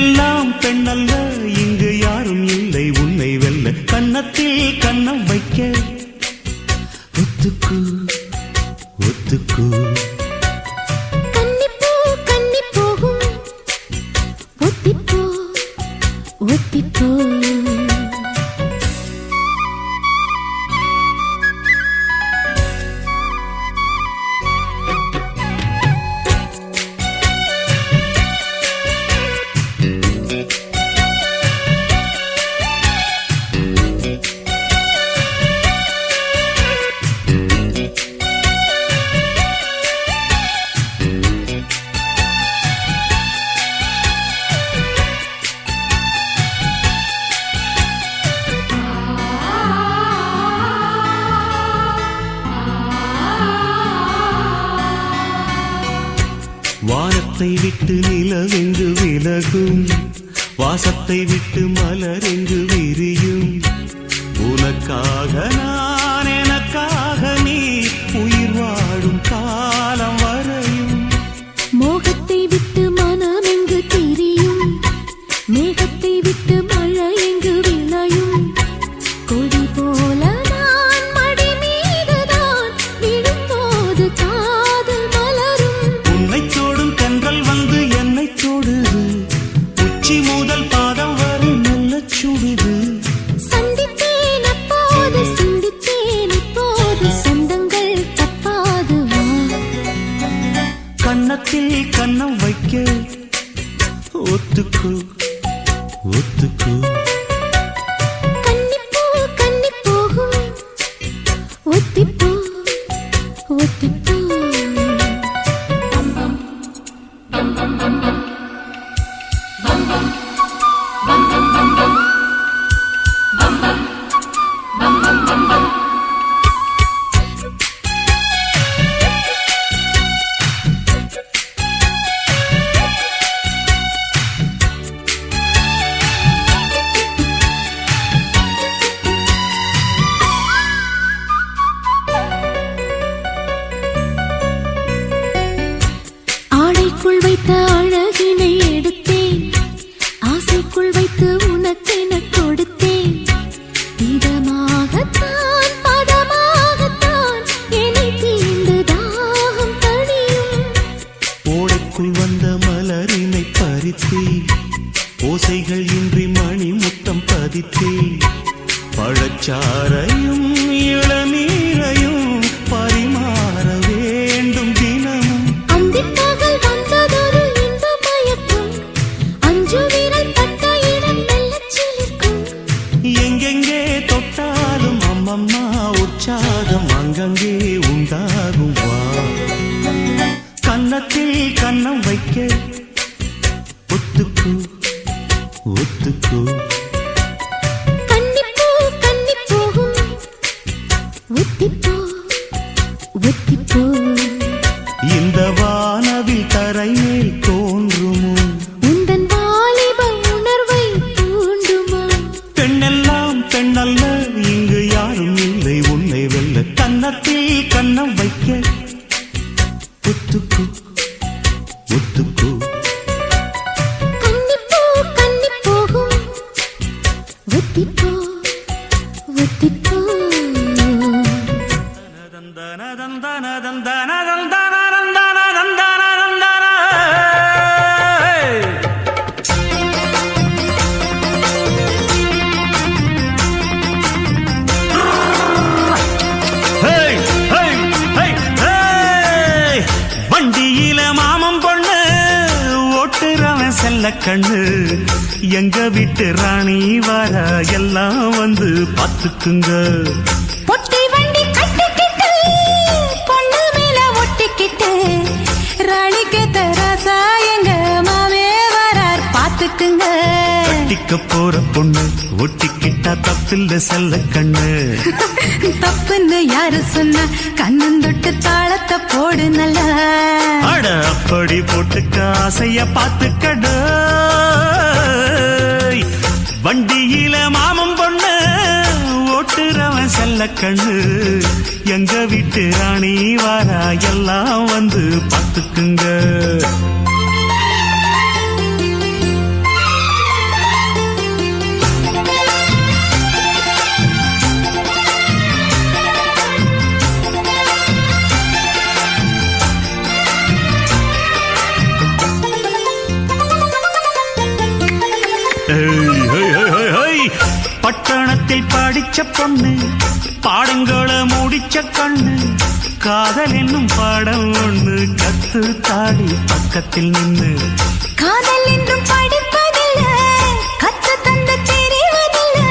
பெண்ணெல்லாம் பெண்ணல்ல, இங்கு யாரும் இல்லை உன்னை வெல்ல. கன்னத்தில் கன்னம் வைக்க ஒத்துக்கு ஒத்துக்கு. கன்னிப்பூ கன்னி போகும், ஒத்திப்போ ஒத்திப்போ. வானத்தை விட்டு நிலவெங்கு விலகும், வாசத்தை விட்டு மலரெங்கு விரியும். உனக்காக நான், எனக்காக நீ, உயிர் வாழும் காலம் வரையும். மோகத்தை விட்டு மனம் எங்கு திரியும், மேகத்தை விட்டு மழை எங்கு விளையும். கொடி போல நான் மடி மீதுதான் விழும்போது காதல் மலரும். உன்னை தோடும் தென்றல் வந்து என்னை தொடுது, உச்சி முதல் பாதம் வரை நல்ல சுடுது. சந்தித்தேன் அப்போது, சிந்தித்தேன் இப்போது, சொந்தங்கள் தப்பாது வா. கன்னத்தில் கன்னம் வைக்க ஒத்துக்கு ஒத்துக்கு. கன்னிப்பூ கன்னி போகும், ஒத்திப்போ ஒத்திப்போ. ஆடைக்குள் வைத்த அழகினை எடுத்தேன், ஆசைக்குள் வைத்து உனக்கென கொடுத்தேன். இதமாகத்தான் பதமாகத்தான் என்னை தீண்டு தாகம் தணியும். ஓடைக்குள் வந்த மலரினை பறித்தே, ஓசைகள் இன்றி மணி முத்தம் பதித்தே. பழச்சாரையும் இளநீரையும் பரிமாற வேண்டும் தினமும். அந்திப்பகல் வந்ததொரு இன்ப மயக்கம், அஞ்சு விரல் பட்ட இடம் மெல்லச் சிலிர்க்கும். எங்கெங்கே தொட்டாலும் அம்மம்மா உற்சாகம் அங்கங்கே உண்டாகும் வா. கன்னத்தில் கன்னம் வைக்க ஒத்துக்கு ஒத்துக்கு. கன்னிப்பூ கன்னி போகும், ஒத்திப்போ ஒத்திப்போ. இந்த வானவில் தரை மேல் தோன்றுமோ, உந்தன் வாலிப உணர்வை தூண்டுமா. பெண்ணெல்லாம் பெண்ணல்ல, இங்கு யாரும் இல்லை உன்னை வெல்ல. கன்னத்தில் கன்னம் வைக்க ஒத்துக்கு ஒத்துக்கு. கன்னிப்பூ கன்னி போகும், ஒத்திப்போ ஒத்திப்போ. தந்தன தந்தன தந்தன தந்தன தந்தன தந்தன தந்தன. Hey hey hey hey. வண்டியில மாமன் பொண்ணு ஓட்டுறவன் செல்ல கண்ணு. எங்க வீட்டு ராணி வர எல்லாம் வந்து பாத்துக்குங்க. பொட்டி வண்டி கட்டிக்கிட்டு, பொண்ணு மேல ஒட்டிக்கிட்டு, ராணிக்கு தராசா எங்க மாமே வரார் பாத்துக்குங்க. கட்டிக்க போற பொண்ணு ஒட்டிக்கிட்டா தப்பில்ல செல்ல கண்ணு. தப்புன்னு யாரு சொன்னா, கண்ணன் தொட்டு தாளத்தை போடு நல்லா. அட அப்படி போட்டுக்க ஆசைய பாத்துக்கட. வண்டியில மாமன் பொண்ணு ஓட்டுறவன் செல்ல கண்ணு. எங்க வீட்டு ராணி வாரா எல்லாம் வந்து பாத்துக்குங்க. ஏய், ஹை, ஹை, ஹை, ஹை. பட்டணத்தில் படிச்ச பொண்ணு பாடங்களை முடிச்ச கண்ணு காதல் என்னும் பாடம் ஒண்ணு கத்து தாடி பக்கத்தில் நின்னு காதல் என்றும் படிப்பதில்ல கத்து தந்து தெரிவதில்ல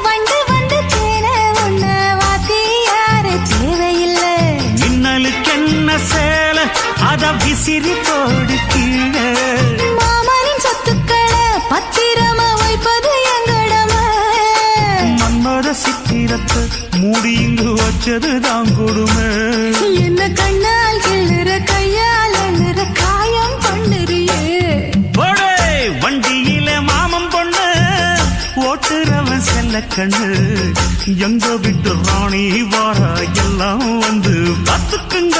வண்டு வந்து தேன உன்ன வாத்தி யாரு தேவையில்லை மின்னலுக்கு என்ன சேல அத விசிறி போடு கீழே மாமனின் சொத்துக்களை பத்திரமா வைப்பது எங்கடமை மன்மத சித்திரத்தை மூடி இங்கு வச்சது தான் கொடுமை என்ன கண்ணால் கிள்ளுற கையால் அழுற காயம் பண்ணுறியே போடே வண்டியில மாமன் பொண்ணு ஓட்டுறவன் செல்ல கண்ணு எங்க விட்டு ராணி வாரா எல்லாம் வந்து பார்த்துக்குங்க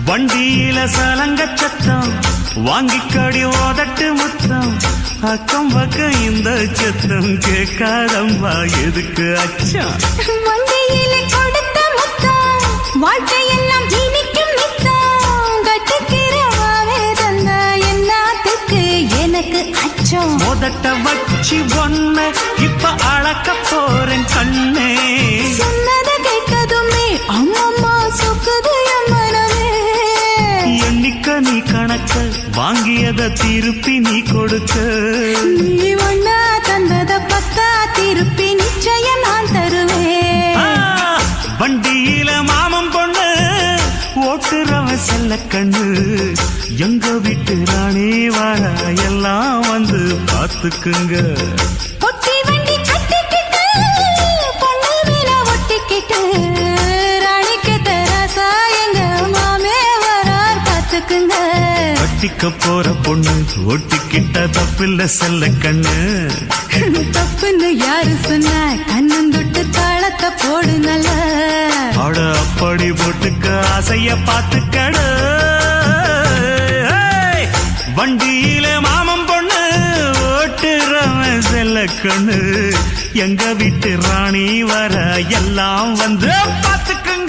வண்டியில சலங்க சத்தம் வாங்கிக்கடி ஓதட்டு முத்தம் அக்கம் பக்கம் இந்த சத்தம் கேட்காதம்மா எதுக்கு அச்சம் வண்டியிலே கொடுத்த முத்தம் வாழ்க்கையெல்லாம் இனிக்கும் நித்தம் கட்டுக்கிறவாவே தந்த என்னத்துக்கு எனக்கு அச்சம் மோதட்ட வச்சு ஒன்ன இப்ப அளக்க போறேன் கண்ணே சொன்னத கேட்கதுமே அம்மம்மா சொக்குது என் மனமே எண்ணிக்க நீ கணக்க வாங்கியத திருப்பி நீ கொடுக்க நீ ஒன்னா தந்தத பத்தா திருப்பி நிச்சயம் நான் தருவேன் வண்டியில மாமன் பொண்ணு ஓட்டுறவன் செல்ல கண்ணு எங்க வீட்டு ராணி வாழ எல்லாம் வந்து பார்த்துக்குங்க பொட்டி வண்டி கட்டிக்கிட்டு பொண்ணு மேல ஒட்டிக்கிட்டு ராணிக்கு தராசா எங்க மாமே வரார் பார்த்துக்குங்க கட்டிக்க போற பொண்ணு ஒட்டிக்கிட்ட தப்பில்ல செல்ல கண்ணு தப்புன்னு யாரு சொன்ன கண்ணந்தொட்டு தாளத்தை போடு நல்ல அட அப்படி போட்டுக்க ஆசைய பார்த்துக்கடு வண்டியில மாமன் பொண்ணு ஓட்டுறவன் செல்ல கண்ணு எங்க வீட்டு ராணி வர எல்லாம் வந்து பார்த்துக்குங்க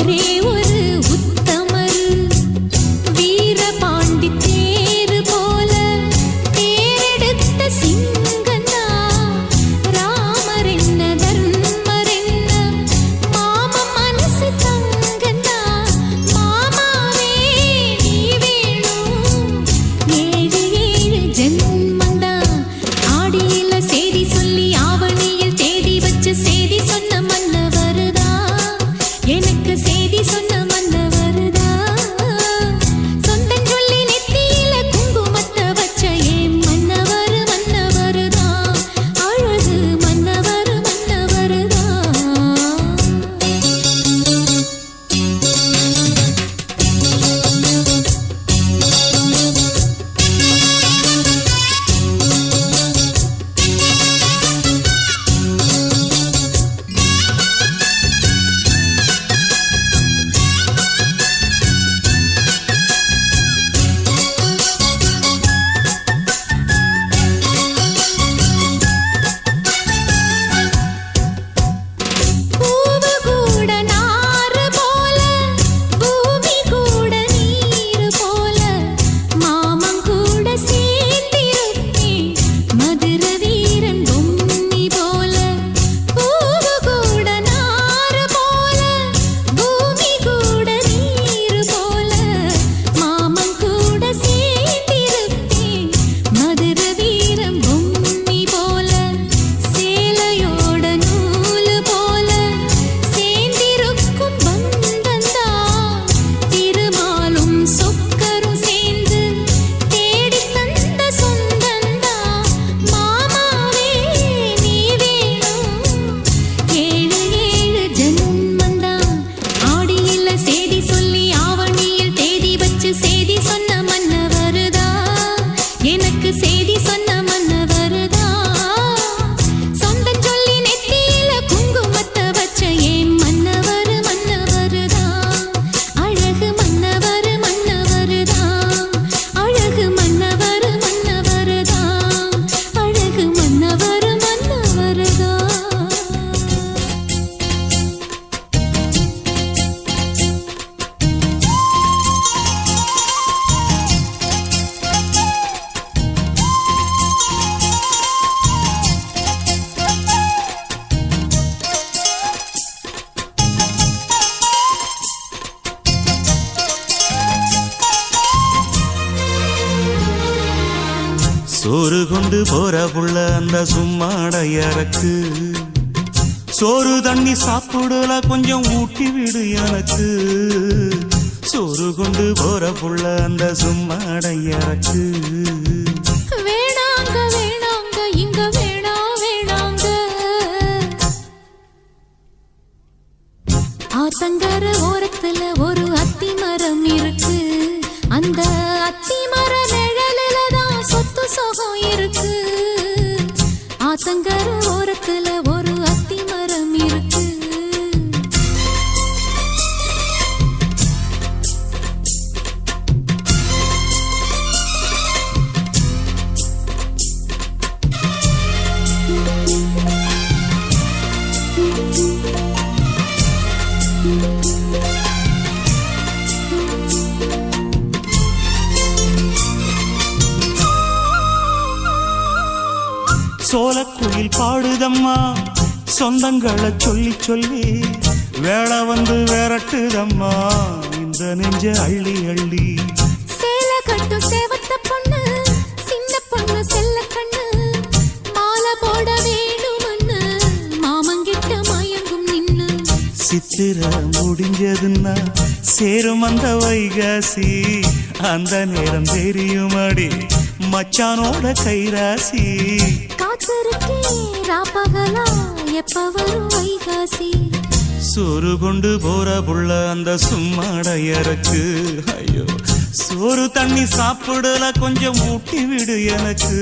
ஒரே ஒரு உத்தமர் வீரபாண்டி தேரு போல தேரெடுத்த சிங்கந்தா ராமர் என்ன தர்மர் என்ன மாமா மனசு தங்கந்தா மாமாவே நீ வேணும் ஏழு ஏழு ஜென்மந்தா ஆடியில செய்தி சொல்லி ஆவணியில் தேதி வச்சு செய்தி சொன்ன மன்னவருதா எனக்கு செய்தி சொன்ன மன்னவருதா சொந்தம் சொல்லி நெத்தியில குங்குமத்தை வச்ச ஏன் மன்னவர் மன்னவருதா அழகு மன்னவர் மன்னவருதா பூவு கூட நாறு போல பூமி கூட நீரு போல மாமன் கூட சேர்ந்திருப்பே மதுர வீரன் பொன்னி போல பூவு கூட நாறு போல பூமி கூட நீரு போல மாமன் கூட சேர்ந்திருப்பே மதுர வீரன் பொன்னி போல சேலையோட நூலு போல சேர்ந்திருக்கும் பந்தந்தா திருமாலும் சொக்கரும் சேர்ந்து தேடி தந்த சொந்தந்தா மாமாவே நீ வேணும் ஏழு ஏழு ஜென்மந்தா ஆடியில செய்தி சொல்லி ஆவணியில் தேதி வச்சு செய்தி சொன்ன மன்னவருதா எனக்கு செய்தி சொன்ன மன்னவருதா சொந்தம் சொல்லி நெத்தியில குங்குமத்தை வச்ச ஏன் மன்னவர் மன்னவருதா அழகு மன்னவர் மன்னவருதா அழகு மன்னவர் மன்னவருதா அழகு மன்னவர் மன்னவருதா சோறு கொண்டு போற புள்ள அந்த சும்மாடையறக்கு சோறு தண்ணி சாப்பிடல கொஞ்சம் ஊட்டி விடு எனக்கு சோறு கொண்டு போற புள்ள அந்த சும்மாடையறக்கு வேணாங்க வேணாங்க இங்க வேணாங்க ஆத்தங்கர ஓரத்துல ஒரு அத்தி மரம் இருக்கு அந்த அத்தி மர நிழலில தான் சொத்து சுகம் இருக்கு ஆத்தங்கர ஓரத்துல ஒரு அத்தி மரம் இருக்கு சோலக்குயில் பாடுதம்மா சொந்தங்களை சொல்லி சொல்லி வேளை வந்து விரட்டுதம்மா இந்த நெஞ்ச அள்ளி அள்ளி சேலை கட்டும் சேவத்த பொண்ணு சின்ன பொண்ணு செல்ல கண்ணு மாலை போட வேணுமண்ணு மாமங்கிட்ட மயங்கும் நின்னு சித்திர முடிஞ்சதுன்னா சேரும் அந்த வைகாசி அந்த நேரம் தெரியுமாடி மச்சானோட கைராசி காத்திருக்கே ராப்பகலா எப்ப வரும் வைகாசி சோறு கொண்டு போற புள்ள அந்த சும்மாடையறக்கு ஐயோ சோறு தண்ணி சாப்பிடல கொஞ்சம் ஊட்டி விடு எனக்கு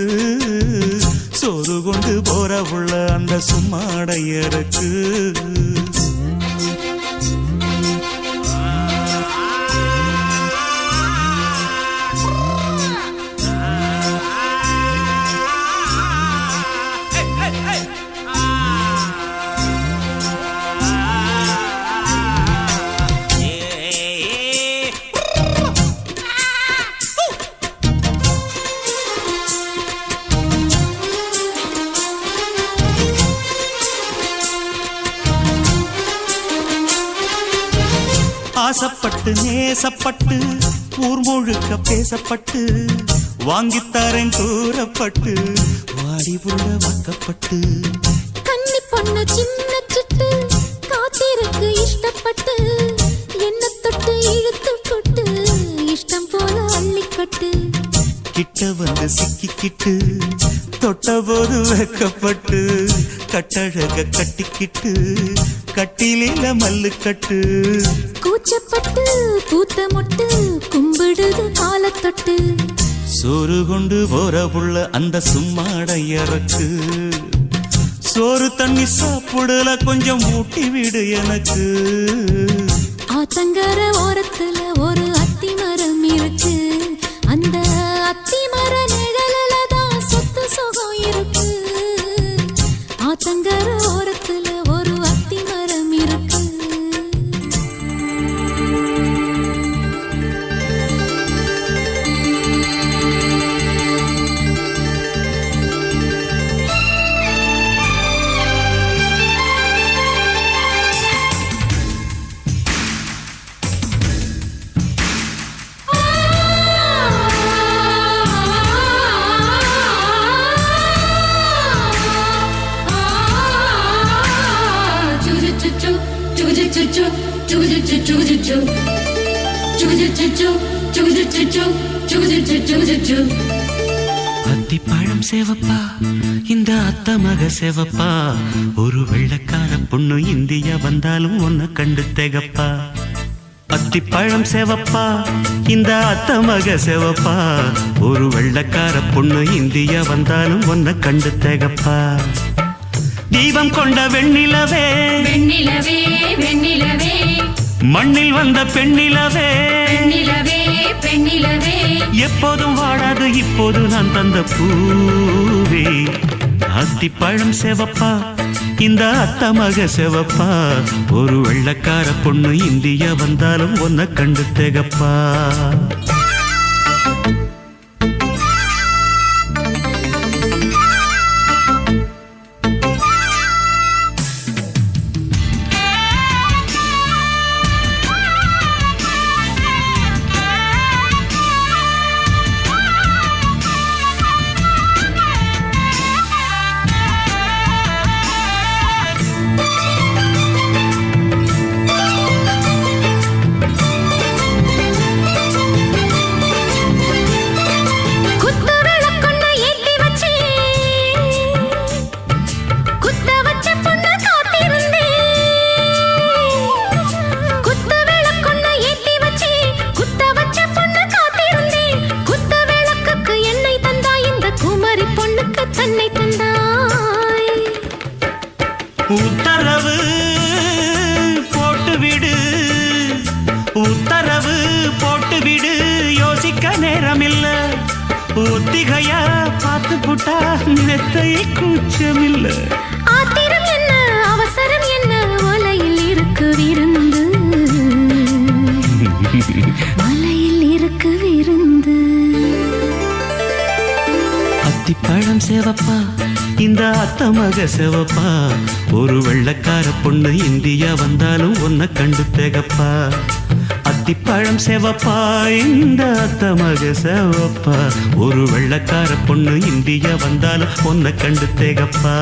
சோறு கொண்டு போற புள்ள அந்த சும்மாடையறக்கு ஆசைப்பட்டு நேசப்பட்டு ஊர் முழுக்க பேசப்பட்டு வாங்கித்தாரன் கூறப்பட்டு வாடி உள்ள வாக்கப்பட்டு கன்னி பொண்ணு சின்ன சிட்டு காத்திருக்கு இஷ்டப்பட்டு என்ன தொட்டு இழுத்து கொட்டு இஷ்டம் போல அள்ளிக்கட்டு கிட்ட வந்து சிக்கிக்கிட்டு தொட்ட போது வைக்கப்பட்டு கட்டழக கட்டிக்கிட்டு கட்டிலில மல்லு கட்டு கூச்சப்பட்டு பூத்த மொட்டு கும்பிடுது காலத்தொட்டு சோறு கொண்டு போற புள்ள அந்த சும்மாட இறக்கு சோறு தண்ணி சாப்பிடல கொஞ்சம் ஊட்டி விடு எனக்கு ஆத்தங்கர ஓரத்துல ஒரு அத்தி மரம் இருக்கு அந்த அத்தி மர நிழலில தான் சொத்து சுகம் இருக்கு ஆத்தங்கர ஓரத்துல ஒரு அத்தி மரம் இருக்கு அத்திப்பழம் சேவப்பா இந்த அத்த மக சேவப்பா ஒரு வெள்ளக்கார பொண்ணு இந்தியா வந்தாலும் ஒன்ன கண்டு தேகப்பா அத்திப்பழம் சேவப்பா இந்த அத்த மக சேவப்பா ஒரு வெள்ளக்கார பொண்ணு இந்தியா வந்தாலும் ஒன்ன கண்டு தேகப்பா தீபம் கொண்ட வெண்ணிலவே வெண்ணிலவே வெண்ணிலவே மண்ணில் வந்த பெண்ணிலவே பெண்ணிலவே பெண்ணிலவே எப்போதும் வாடாது இப்போது நான் தந்த பூவே அத்திப்பழம் சேவப்பா இந்த அத்த மக சேவப்பா ஒரு வெள்ளக்கார பொண்ணு இந்தியா வந்தாலும் ஒன்ன கண்டு தேகப்பா உத்தரவு போட்டுவிடு உத்தரவு போட்டுவிடு யோசிக்க நேரமில்ல ஒத்திகையா பார்த்து புட்டா மெத்தை கூச்சமில்ல ஆத்திரம் என்ன அவசரம் என்ன வலையில் இருக்கு விருந்து வலையில் இருக்கு விருந்து அத்திப்பழம் சேவப்பா இந்த அத்த மக சேவப்பா ஒரு வெள்ளக்கார பொண்ணு இந்தியா வந்தாலும் ஒன்ன கண்டு தேகப்பா அத்திப்பழம் சேவப்பா இந்த அத்த மக சேவப்பா ஒரு வெள்ளக்கார பொண்ணு இந்தியா வந்தாலும் ஒன்ன கண்டு தேகப்பா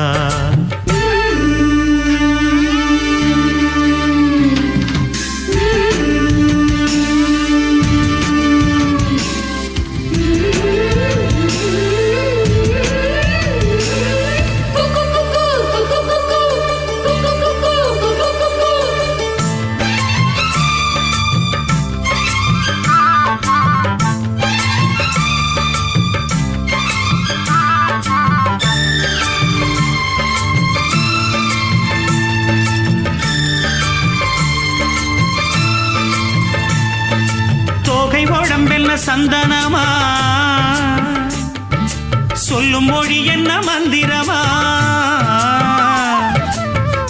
சந்தனமா சொல்லும் மொழி என்ன மந்திரமா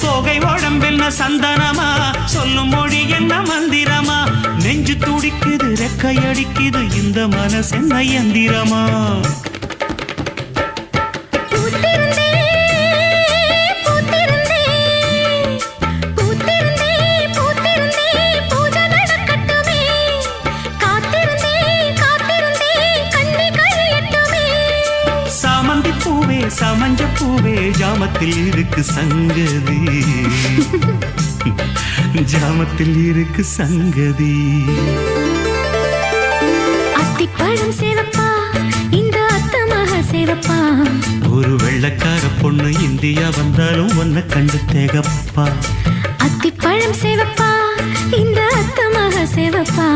தோகை உடம்பென்ன சந்தனமா சொல்லும் மொழி என்ன மந்திரமா நெஞ்சு துடிக்குது ரெக்கையடிக்குது இந்த மனசென்ன யந்திரமா பூத்திருந்தே பூத்திருந்தே பூத்திருந்தே பூஜை நடக்க ஜாமத்தில் இருக்கு சங்கதி ஜாமத்தில் இருக்கு சங்கதி. அத்திப்பழம் சேவப்பா இந்த அத்தமாக சேவப்பா, ஒரு வெள்ளக்கார பொண்ணு இந்தியா வந்தாலும் ஒன்ன கண்டு தேகப்பா. அத்திப்பழம் சேவப்பா இந்த அத்தமாக சேவப்பா,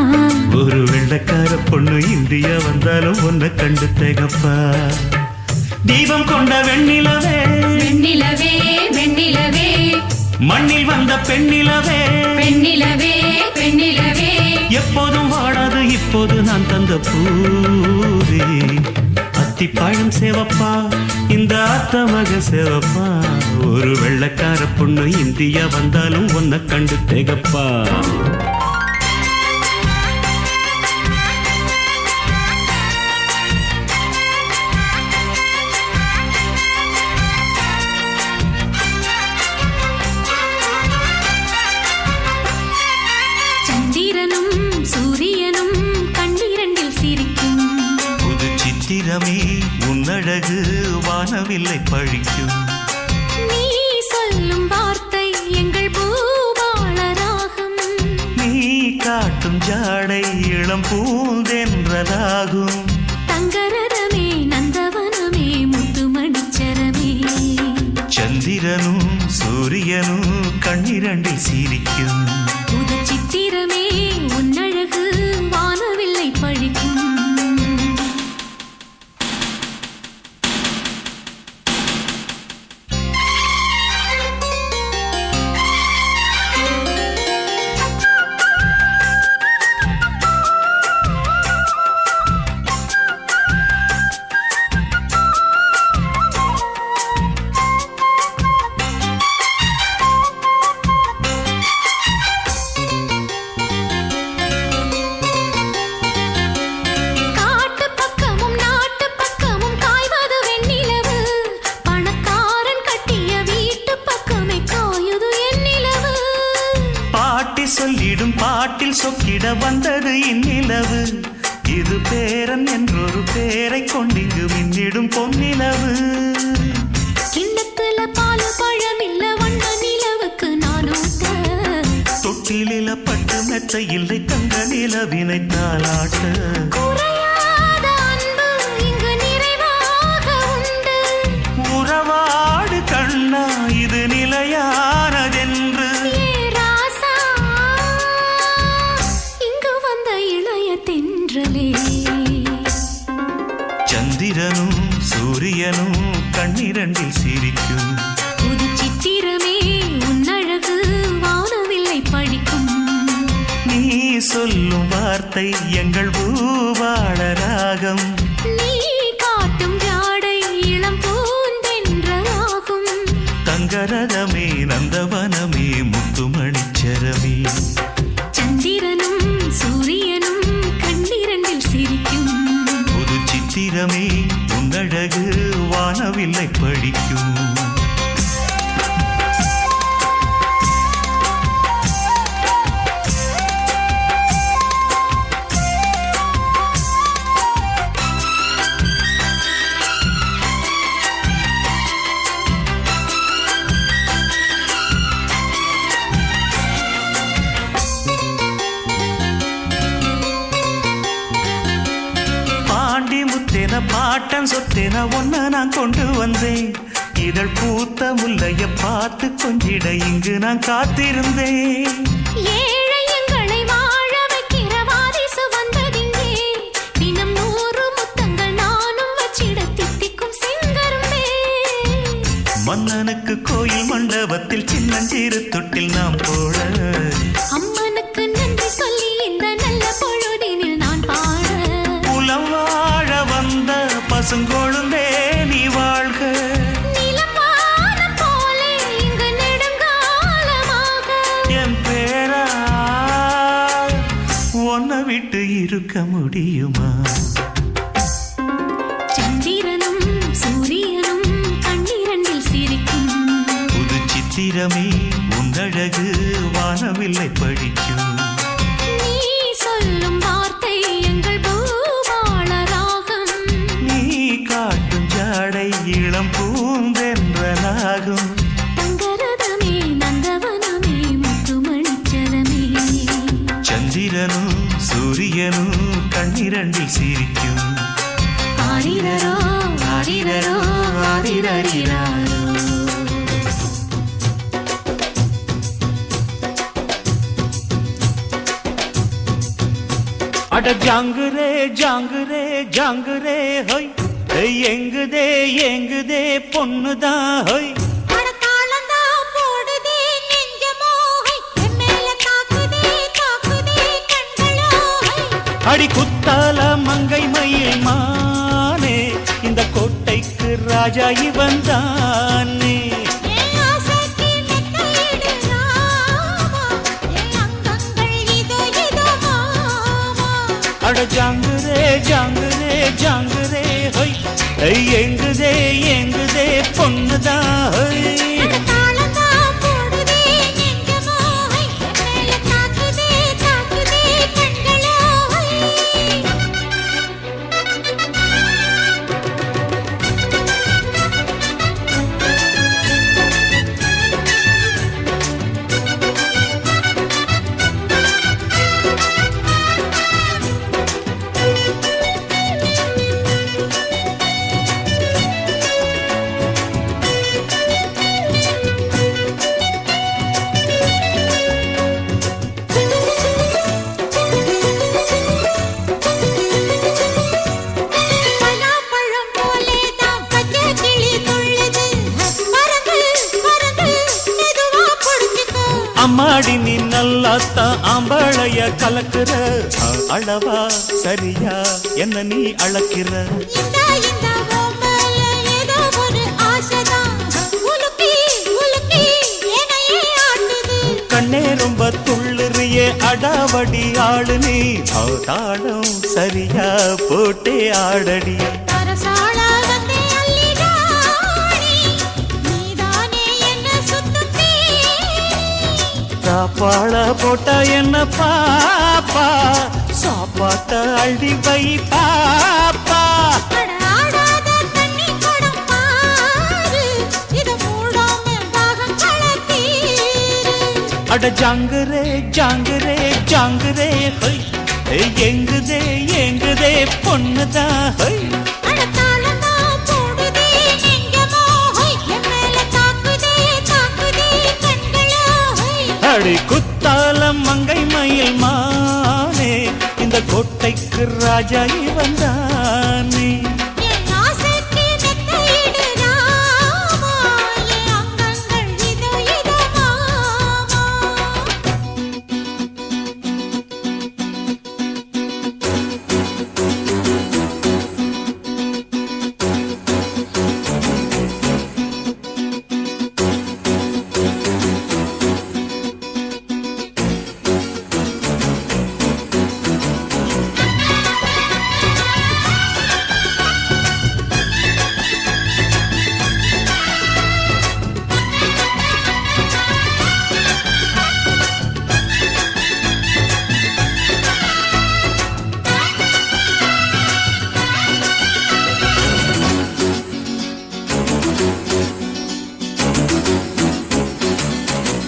ஒரு வெள்ளக்கார பொண்ணு இந்தியா வந்தாலும் ஒன்ன கண்டு தேகப்பா. தீபம் கொண்ட வெண்ணிலவே வெண்ணிலவே வெண்ணிலவே, மண்ணில் வந்த பெண்ணிலவே பெண்ணிலவே பெண்ணிலவே, எப்போதும் வாடாது இப்போது நான் தந்த பூவே. அத்திப்பழம் சேவப்பா இந்த அத்தமக சேவப்பா, ஒரு வெள்ளக்கார பொண்ணு இந்தியா வந்தாலும் ஒன்ன கண்டு தேகப்பா. சித்திரமே உன்னழகு வானவில்லை பழிக்கும். நீ சொல்லும் வார்த்தை எங்கள் பூபாள ராகம், நீ காட்டும் ஜாடை இளம் பூந்தென்றதாகும். தங்கரதமே நந்தவனமே முத்துமணிச்சரமே, சந்திரனும் சூரியனும் கண்ணிரண்டில் சிரிக்கும். புது சித்திரமே உன்னழகு வானவில்லை பழிக்கும். சொல்லிடும் பாட்டில் சொக்கிட வந்தது இந்நிலவு, இது பேரன் என்றொரு பேரை கொண்டிங்கு மின்னிடும் பொன்னிலவு. கிண்ணத்துல பால் பழமில்ல வண்ண நிலவுக்கு நானூட்ட, தொட்டிலில பட்டு மெத்த இல்லை தங்க நிலவினை தாளாட்ட. குறையாத அன்பு இங்கு நிறைவாக உண்டு, உறவாடு கண்ணா இது நிலையானதென்று. சந்திரனும் சூரியனும் கண்ணிரண்டில் சிரிக்கும். புது சித்திரமே உன்னழகு வானவில்லை பழிக்கும். நீ சொல்லும் வார்த்தை எங்கள் பூபாள ராகம், நீ காட்டும் ஜாடை இளம் பூந்தென்றதாகும். தங்கரதமே நந்தவனமே முத்துமணிச்சரமே, சந்திரனும் சூரியனும் கண்ணிரண்டில் சிரிக்கும். புது சித்திரமே உன்னழகு வானவில்லை பழிக்கும். பாட்டன் சொத்தேன ஒன்ன நான் கொண்டு வந்தேன், இதழ் பூத்த முல்லைய பார்த்து கொஞ்சிட இங்கு நான் காத்திருந்தேன். ஏழை எங்களை வாழ வைக்கிற வாரிசு வந்ததிங்கே, தினம் 100 முத்தங்கள் நானும் வச்சிட தித்திக்கும் செங்கரும்பே. மன்னனுக்கு கோயில் மண்டபத்தில் சின்னஞ்சிறு தொட்டில் நாம் போட, அம்மனுக்கு நன்றி சொல்லி இந்த நல்ல பொழுதினில் நான் பாட, புலம் வாழ வந்த பசுங்கொழுந்தே நீ வாழ்க. நிலமான போலே இங்கு நெடுங்காலமாக என் பேரா உன்னை விட்டு இருக்க முடியுமா? சந்திரனும் சூரியனும் கண்ணிரண்டில் சிரிக்கும். புது சித்திரமே உன்னழகு வானவில்லை பழிக்கும். நீ சொல்லும் வார்த்தை எங்கள் பூபாள ராகம், நீ காட்டும் ஜாடை இளம் பூந்தென்றனா சூரியனும் கண்ணிரண்டில் சிரிக்கும். ஆரிரரோ ஆரிரரோ ஆரிரரிராரோ. அட ஜாங்குரே ஜாங்குரே ஜாங்குரே ஹொய், எங்குதே எங்குதே பொண்ணுதான் ஹொய். அடி குத்தால மங்கை மயில் மானே, இந்த கோட்டைக்கு ராஜா இவன் தானே. அட ஜாங்குரே ஜாங்குரே ஜாங்குரே ஹொய், எங்குதே எங்குதே பொண்ணுதான் ஹொய். அம்மாடி நீ நல்லாத்தான் ஆம்பளைய கலக்குற, அளவா சரியா என்ன நீ அளக்கிற. கண்ணே ரொம்ப துள்ளுறியே அடாவடி ஆளு நீ, தாளம் சரியா போட்டே ஆடடி. சாப்பாட போட்ட என்ன பாப்பா, சாப்பாட்ட அள்ளி வை பாப்பா. அட ஜாங்குரே ஜாங்குரே ஜாங்குரே ஹொய், எங்குதே எங்குதே பொண்ணுதான் ஹொய். அடி குத்தாலம் மங்கை மயில் மானே, இந்த கோட்டைக்கு ராஜா இவன் தானே.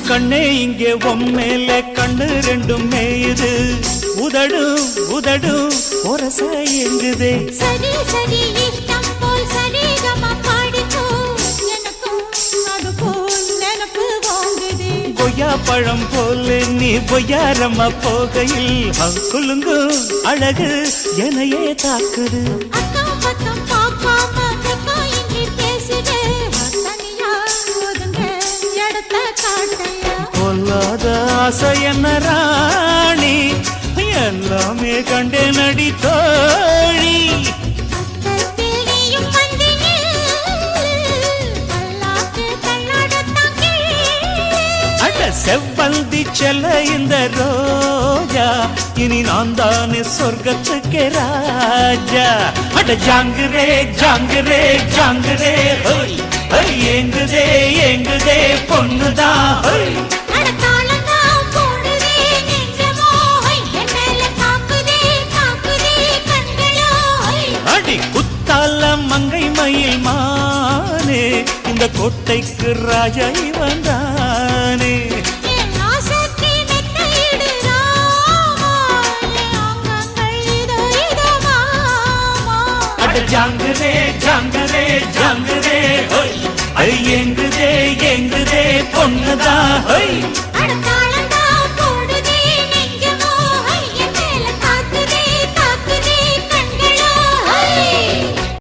கண்ணே இங்கே உம்மேல கண்ணு ரெண்டும் மேயுது, உதடு உதடு ஒரச எங்குதே. சரி சரி இஷ்டம் போல் சரிகமா பாடிக்கோ, எனக்கும் அது போல் நினப்பு வாங்குதே. கொய்யா பழம் போல நீ பொய்யாரம்மா போகையில், குலுங்கு அழகு எனையே தாக்குது. அக்கம் பக்கம் பார்க்காம இங்கே பேசுதே, தனியா ஒதுங்க இடத்த காட்டையா. பொல்லாத ஆசை என்ன ராணி, எல்லாமே கண்டே நடி தோழி. அட செவ்வந்தி செல்ல இந்த ரோஜா, இனி நான் தானே சொர்க்கத்துக்கு ராஜா. அட ஜாங்குரே ஜாங்குரே ஜாங்குரே ஹோய், எங்குதே எங்குதே பொண்ணுதான் ஹோய். குத்தால மங்கை மயில் மானே, இந்த கோட்டைக்கு ராஜா இவன் தானே. அட ஜாங்குதே ஜாங்குதே ஜாங்குதே ஹோய் ஐ எங்குதே எங்குதே பொண்ணுதா ஹோய்